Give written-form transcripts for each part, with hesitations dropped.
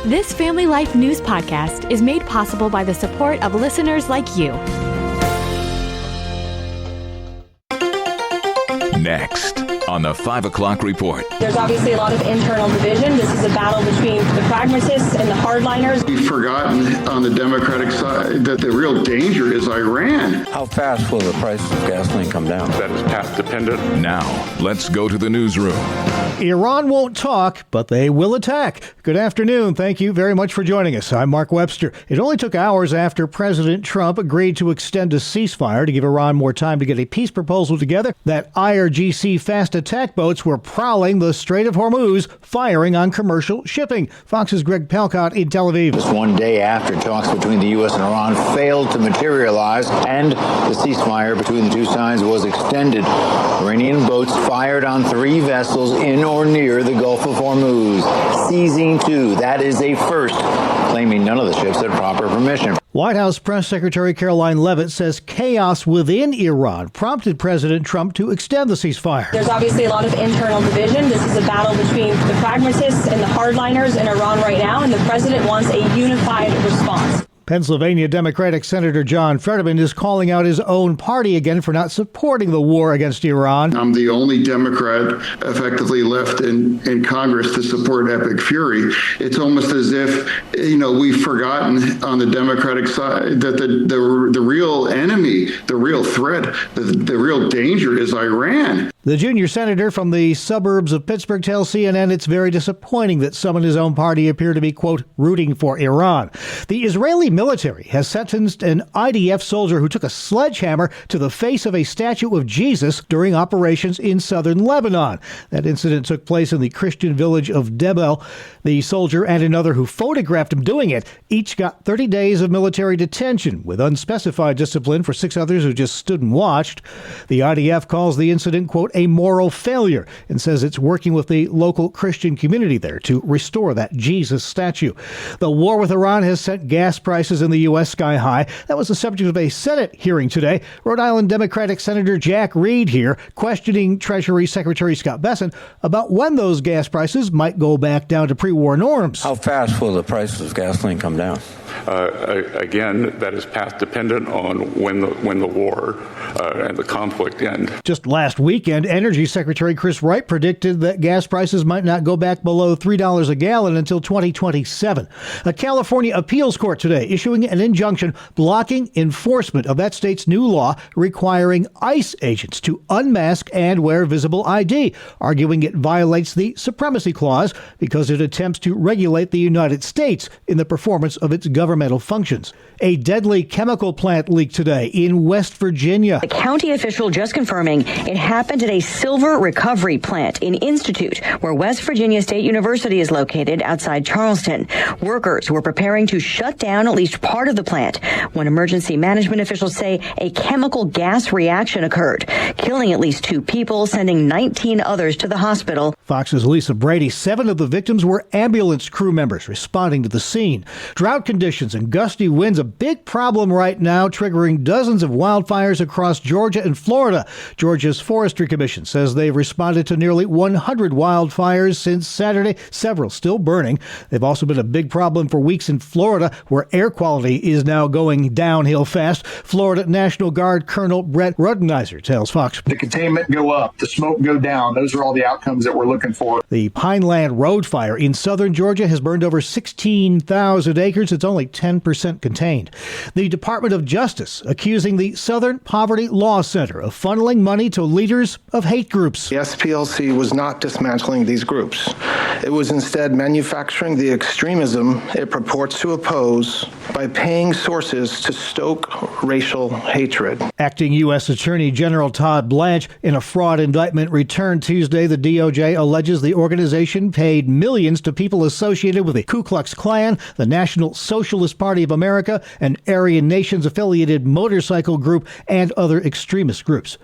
This Family Life News podcast is made possible by the support of listeners like you. Next on the 5 o'clock report. There's obviously a lot of internal division. This is a battle between the pragmatists and the hardliners. We've forgotten on the Democratic side that the real danger is Iran. How fast will the price of gasoline come down? That is path dependent. Now, let's go to the newsroom. Iran won't talk, but they will attack. Good afternoon. Thank you very much for joining us. I'm Mark Webster. It only took hours after President Trump agreed to extend a ceasefire to give Iran more time to get a peace proposal together that IRGC fast attack boats were prowling the Strait of Hormuz, firing on commercial shipping. Fox's Greg Palcott in Tel Aviv. Just one day after talks between the U.S. and Iran failed to materialize and the ceasefire between the two sides was extended, Iranian boats fired on 3 vessels in or near the Gulf of Hormuz, seizing 2. That is a first, claiming none of the ships had proper permission. White House Press Secretary Caroline Leavitt says chaos within Iran prompted President Trump to extend the ceasefire. There's obviously a lot of internal division. This is a battle between the pragmatists and the hardliners in Iran right now, and the president wants a unified response. Pennsylvania Democratic Senator John Fetterman is calling out his own party again for not supporting the war against Iran. I'm the only Democrat effectively left in Congress to support epic fury. It's almost as if, we've forgotten on the Democratic side that the real enemy, the real threat, the real danger is Iran. The junior senator from the suburbs of Pittsburgh tells CNN it's very disappointing that some in his own party appear to be, quote, rooting for Iran. The Israeli military has sentenced an IDF soldier who took a sledgehammer to the face of a statue of Jesus during operations in southern Lebanon. That incident took place in the Christian village of Debel. The soldier and another who photographed him doing it each got 30 days of military detention with unspecified discipline for 6 others who just stood and watched. The IDF calls the incident, quote, a moral failure and says it's working with the local Christian community there to restore that Jesus statue. The war with Iran has sent gas prices in the U.S. sky high. That was the subject of a Senate hearing today. Rhode Island Democratic Senator Jack Reed here questioning Treasury Secretary Scott Bessent about when those gas prices might go back down to pre-war norms. How fast will the price of gasoline come down? Again, that is path dependent on when the war and the conflict end. Just last weekend, Energy Secretary Chris Wright predicted that gas prices might not go back below $3 a gallon until 2027. A California appeals court today issuing an injunction blocking enforcement of that state's new law requiring ICE agents to unmask and wear visible ID, arguing it violates the Supremacy Clause because it attempts to regulate the United States in the performance of its governmental functions. A deadly chemical plant leaked today in West Virginia. The county official just confirming it happened at a silver recovery plant in Institute, where West Virginia State University is located outside Charleston. Workers were preparing to shut down at least part of the plant when emergency management officials say a chemical gas reaction occurred, killing at least 2 people, sending 19 others to the hospital. Fox's Lisa Brady. 7 of the victims were ambulance crew members responding to the scene. Drought conditions and gusty winds, a big problem right now, triggering dozens of wildfires across Georgia and Florida. Georgia's Forestry Commission says they've responded to nearly 100 wildfires since Saturday, several still burning. They've also been a big problem for weeks in Florida, where air quality is now going downhill fast. Florida National Guard Colonel Brett Rudenizer tells Fox. The containment go up, the smoke go down. Those are all the outcomes that we're looking for. The Pineland Road fire in southern Georgia has burned over 16,000 acres. It's only 10% contained. The Department of Justice accusing the Southern Poverty Law Center of funneling money to leaders of hate groups. The SPLC was not dismantling these groups. It was instead manufacturing the extremism it purports to oppose by paying sources to stoke racial hatred. Acting U.S. Attorney General Todd Blanche, in a fraud indictment returned Tuesday, the DOJ alleges the organization paid millions to people associated with the Ku Klux Klan, the National Social Socialist Party of America, an Aryan Nations-affiliated motorcycle group, and other extremist groups.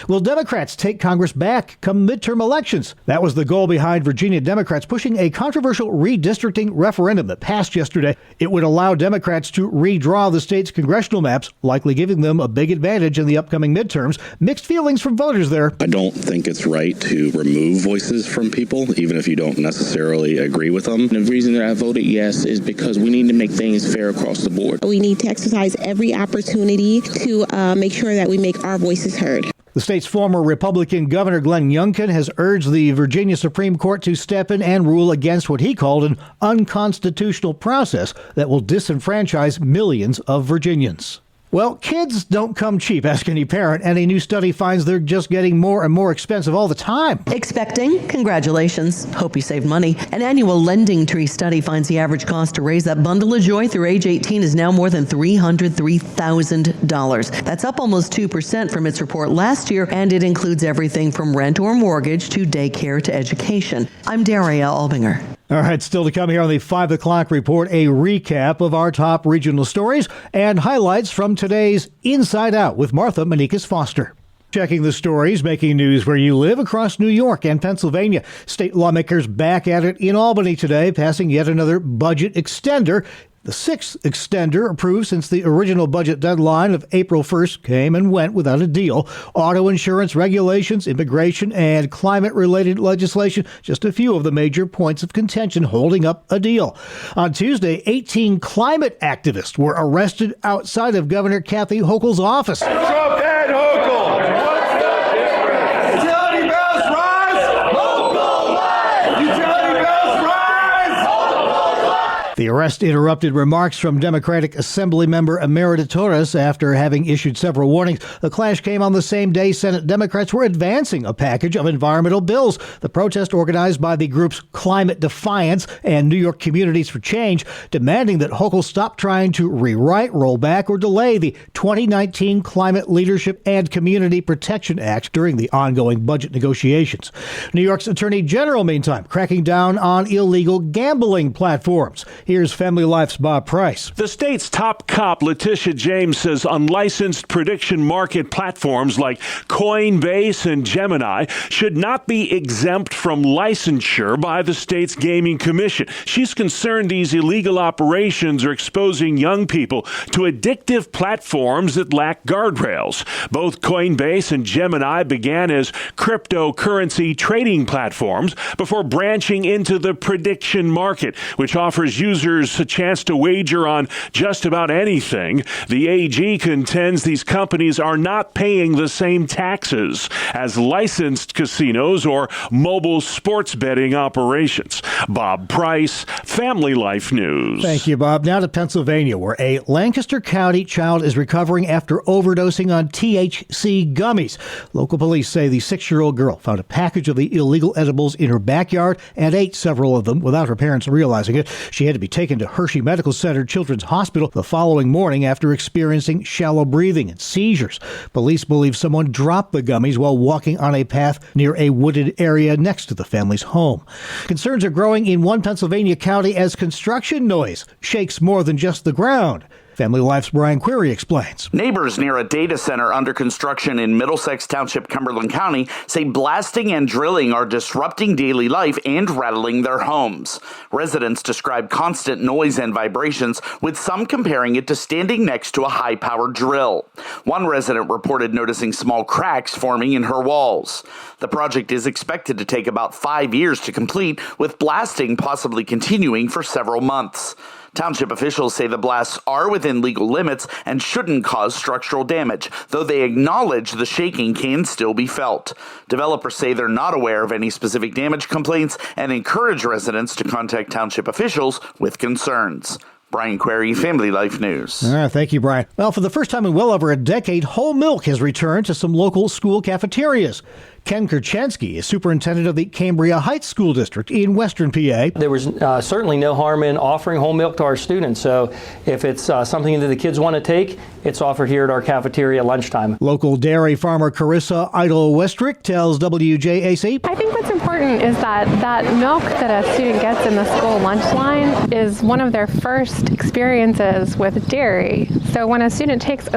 Will Democrats take Congress back come midterm elections? That was the goal behind Virginia Democrats pushing a controversial redistricting referendum that passed yesterday. It would allow Democrats to redraw the state's congressional maps, likely giving them a big advantage in the upcoming midterms. Mixed feelings from voters there. I don't think it's right to remove voices from people, even if you don't necessarily agree with them. The reason that I voted yes is because we need to make things fair across the board. We need to exercise every opportunity to make sure that we make our voices heard. The state's former Republican Governor Glenn Youngkin has urged the Virginia Supreme Court to step in and rule against what he called an unconstitutional process that will disenfranchise millions of Virginians. Well, kids don't come cheap, ask any parent, and a new study finds they're just getting more and more expensive all the time. Expecting? Congratulations. Hope you saved money. An annual Lending Tree study finds the average cost to raise that bundle of joy through age 18 is now more than $303,000. That's up almost 2% from its report last year, and it includes everything from rent or mortgage to daycare to education. I'm Daria Albinger. All right, still to come here on the 5 o'clock report, a recap of our top regional stories and highlights from today's Inside Out with Martha Manikas Foster. Checking the stories making news where you live across New York and Pennsylvania. State lawmakers back at it in Albany today, passing yet another budget extender. The sixth extender approved since the original budget deadline of April 1st came and went without a deal. Auto insurance regulations, immigration, and climate-related legislation, just a few of the major points of contention holding up a deal. On Tuesday, 18 climate activists were arrested outside of Governor Kathy Hochul's office. Trump and Hochul! What's the difference? Utility bills rise! Hochul rise! Utility bills rise! Hochul rise! The arrest interrupted remarks from Democratic Assemblymember Emerita Torres after having issued several warnings. The clash came on the same day Senate Democrats were advancing a package of environmental bills. The protest, organized by the groups Climate Defiance and New York Communities for Change, demanding that Hochul stop trying to rewrite, roll back, or delay the 2019 Climate Leadership and Community Protection Act during the ongoing budget negotiations. New York's Attorney General, meantime, cracking down on illegal gambling platforms. Here's Family Life's Bob Price. The state's top cop, Letitia James, says unlicensed prediction market platforms like Coinbase and Gemini should not be exempt from licensure by the state's gaming commission. She's concerned these illegal operations are exposing young people to addictive platforms that lack guardrails. Both Coinbase and Gemini began as cryptocurrency trading platforms before branching into the prediction market, which offers users a chance to wager on just about anything. The AG contends these companies are not paying the same taxes as licensed casinos or mobile sports betting operations. Bob Price, Family Life News. Thank you, Bob. Now to Pennsylvania, where a Lancaster County child is recovering after overdosing on THC gummies. Local police say the 6-year-old girl found a package of the illegal edibles in her backyard and ate several of them without her parents realizing it. She had to be taken to Hershey Medical Center Children's Hospital the following morning after experiencing shallow breathing and seizures. Police believe someone dropped the gummies while walking on a path near a wooded area next to the family's home. Concerns are growing in one Pennsylvania county as construction noise shakes more than just the ground. Family Life's Brian Query explains. Neighbors near a data center under construction in Middlesex Township, Cumberland County, say blasting and drilling are disrupting daily life and rattling their homes. Residents describe constant noise and vibrations, with some comparing it to standing next to a high-powered drill. One resident reported noticing small cracks forming in her walls. The project is expected to take about 5 years to complete, with blasting possibly continuing for several months. Township officials say the blasts are within legal limits and shouldn't cause structural damage, though they acknowledge the shaking can still be felt. Developers say they're not aware of any specific damage complaints and encourage residents to contact township officials with concerns. Brian Query, Family Life News. All right, thank you, Brian. Well, for the first time in well over a decade, whole milk has returned to some local school cafeterias. Ken Kurchanski is superintendent of the Cambria Heights School District in Western PA. There was certainly no harm in offering whole milk to our students. So if it's something that the kids want to take, it's offered here at our cafeteria at lunchtime. Local dairy farmer Carissa Idle-Westrick tells WJAC. I think what's important is that milk that a student gets in the school lunch line is one of their first experiences with dairy. So when a student takes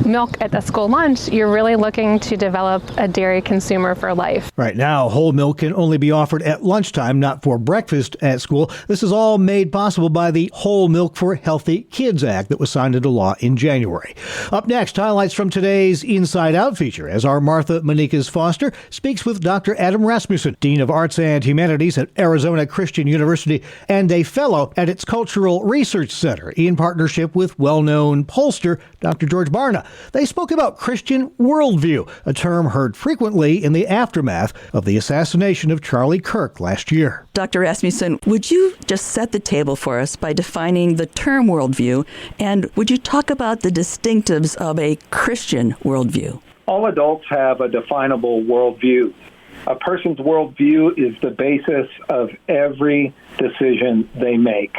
milk at the school lunch, you're really looking to develop a dairy consumer for life. Right now, whole milk can only be offered at lunchtime, not for breakfast at school. This is all made possible by the Whole Milk for Healthy Kids Act that was signed into law in January. Up next, highlights from today's Inside Out feature as our Martha Manikas Foster speaks with Dr. Adam Rasmussen, Dean of Arts and Humanities at Arizona Christian University and a fellow at its Cultural Research Center in partnership with well-known pollster Dr. George Barna. They spoke about Christian worldview, a term heard frequently in the aftermath of the assassination of Charlie Kirk last year. Dr. Rasmussen, would you just set the table for us by defining the term worldview, and would you talk about the distinctives of a Christian worldview? All adults have a definable worldview. A person's worldview is the basis of every decision they make.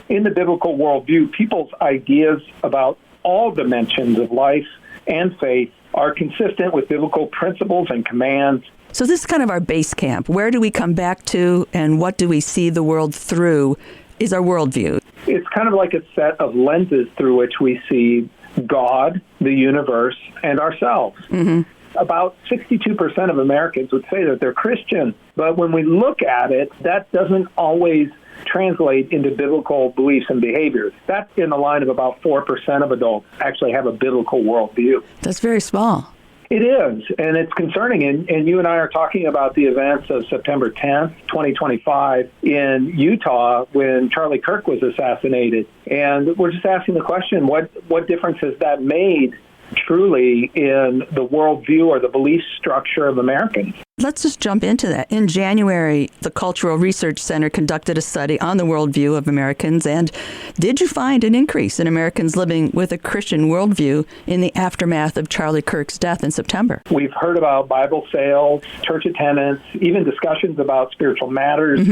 In the biblical worldview, people's ideas about all dimensions of life and faith are consistent with biblical principles and commands. So this is kind of our base camp. Where do we come back to, and what do we see the world through is our worldview? It's kind of like a set of lenses through which we see God, the universe, and ourselves. Mm-hmm. About 62% of Americans would say that they're Christian, but when we look at it, that doesn't always translate into biblical beliefs and behaviors. That's in the line of about 4% of adults actually have a biblical worldview. That's very small. It is, and it's concerning. And you and I are talking about the events of September 10th, 2025 in Utah when Charlie Kirk was assassinated. And we're just asking the question, what difference has that made truly in the worldview or the belief structure of Americans? Let's just jump into that. In January, the Cultural Research Center conducted a study on the worldview of Americans. And did you find an increase in Americans living with a Christian worldview in the aftermath of Charlie Kirk's death in September? We've heard about Bible sales, church attendance, even discussions about spiritual matters,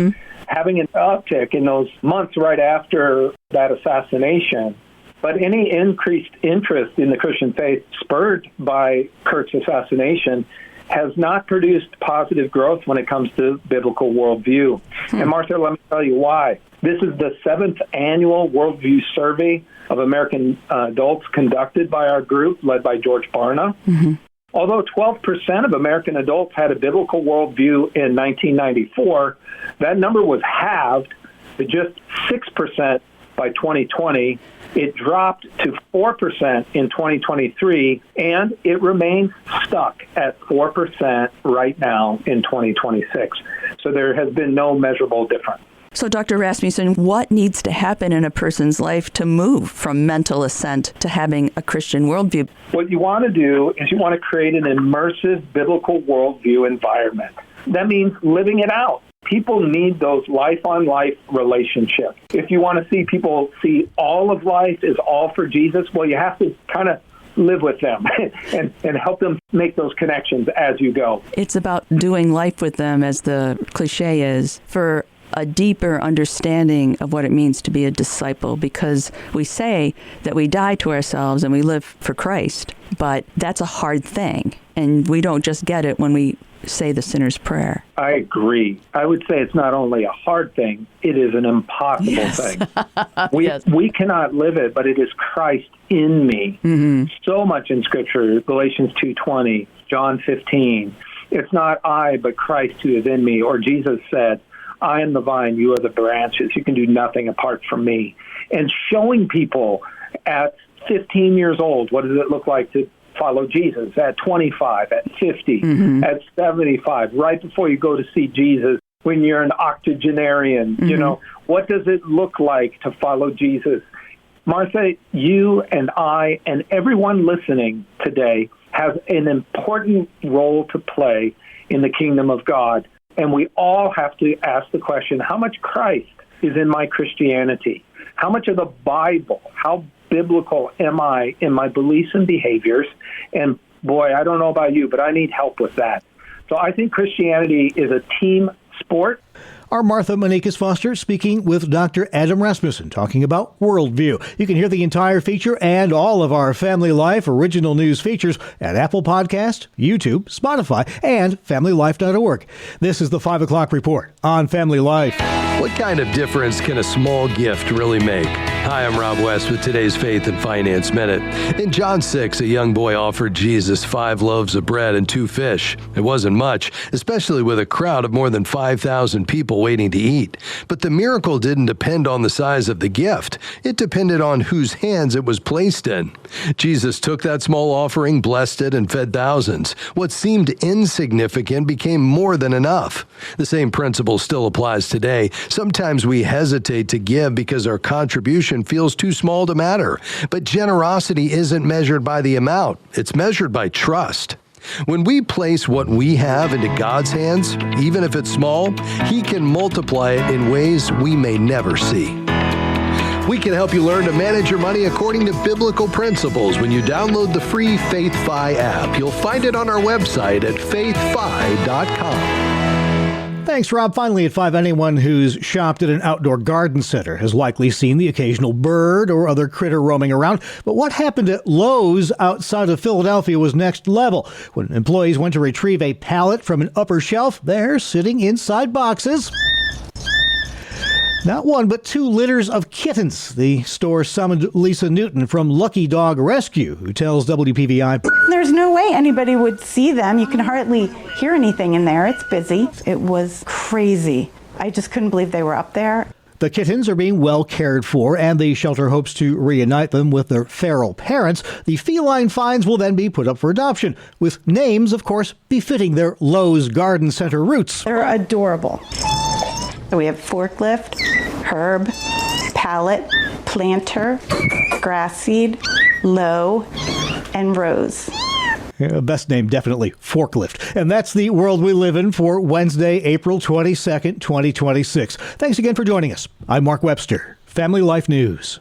having an uptick in those months right after that assassination. But any increased interest in the Christian faith spurred by Kirk's assassination has not produced positive growth when it comes to biblical worldview. And Martha, let me tell you why. This is the 7th annual worldview survey of American adults conducted by our group led by George Barna. Although 12% of American adults had a biblical worldview in 1994, that number was halved to just 6% by 2020. It dropped to 4% in 2023, and it remains stuck at 4% right now in 2026. So there has been no measurable difference. So, Dr. Rasmussen, what needs to happen in a person's life to move from mental assent to having a Christian worldview? What you want to do is you want to create an immersive biblical worldview environment. That means living it out. People need those life-on-life relationships. If you want to see people see all of life is all for Jesus, well, you have to kind of live with them and help them make those connections as you go. It's about doing life with them, as the cliche is, for a deeper understanding of what it means to be a disciple, because we say that we die to ourselves and we live for Christ, but that's a hard thing, and we don't just get it when we say the sinner's prayer. I agree. I would say it's not only a hard thing, it is an impossible thing. We cannot live it, but it is Christ in me. So much in Scripture, Galatians 2:20, John 15. It's not I, but Christ who is in me. Or Jesus said, I am the vine, you are the branches. You can do nothing apart from me. And showing people at 15 years old, what does it look like to follow Jesus at 25, at 50, at 75, right before you go to see Jesus, when you're an octogenarian, you know, what does it look like to follow Jesus? Martha, you and I and everyone listening today has an important role to play in the kingdom of God. And we all have to ask the question, how much Christ is in my Christianity? How much of the Bible, how biblical am I in my beliefs and behaviors? And boy, I don't know about you, but I need help with that. So I think Christianity is a team sport. Our Martha Manikas Foster speaking with Dr. Adam Rasmussen, talking about worldview. You can hear the entire feature and all of our Family Life original news features at Apple Podcast, YouTube, Spotify, and FamilyLife.org. This is the 5 o'clock report on Family Life. What kind of difference can a small gift really make? Hi, I'm Rob West with today's Faith and Finance Minute. In John 6, a young boy offered Jesus 5 loaves of bread and 2 fish. It wasn't much, especially with a crowd of more than 5,000 people waiting to eat. But the miracle didn't depend on the size of the gift. It depended on whose hands it was placed in. Jesus took that small offering, blessed it, and fed thousands. What seemed insignificant became more than enough. The same principle still applies today. Sometimes we hesitate to give because our contribution feels too small to matter. But generosity isn't measured by the amount. It's measured by trust. When we place what we have into God's hands, even if it's small, He can multiply it in ways we may never see. We can help you learn to manage your money according to biblical principles when you download the free FaithFi app. You'll find it on our website at faithfi.com. Thanks, Rob. Finally, at 5, anyone who's shopped at an outdoor garden center has likely seen the occasional bird or other critter roaming around. But what happened at Lowe's outside of Philadelphia was next level. When employees went to retrieve a pallet from an upper shelf, they're sitting inside boxes. Not 1, but 2 litters of kittens. The store summoned Lisa Newton from Lucky Dog Rescue, who tells WPVI, "There's no way anybody would see them. You can hardly hear anything in there. It's busy." It was crazy. I just couldn't believe they were up there. The kittens are being well cared for, and the shelter hopes to reunite them with their feral parents. The feline finds will then be put up for adoption, with names, of course, befitting their Lowe's Garden Center roots. They're adorable. So we have Forklift, Herb, Pallet, Planter, Grass Seed, Low, and Rose. Best name, definitely, Forklift. And that's the world we live in for Wednesday, April 22nd, 2026. Thanks again for joining us. I'm Mark Webster, Family Life News.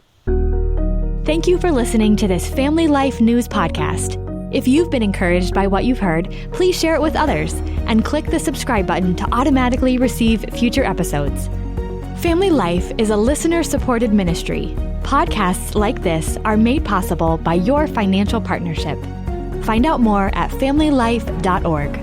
Thank you for listening to this Family Life News podcast. If you've been encouraged by what you've heard, please share it with others and click the subscribe button to automatically receive future episodes. Family Life is a listener-supported ministry. Podcasts like this are made possible by your financial partnership. Find out more at familylife.org.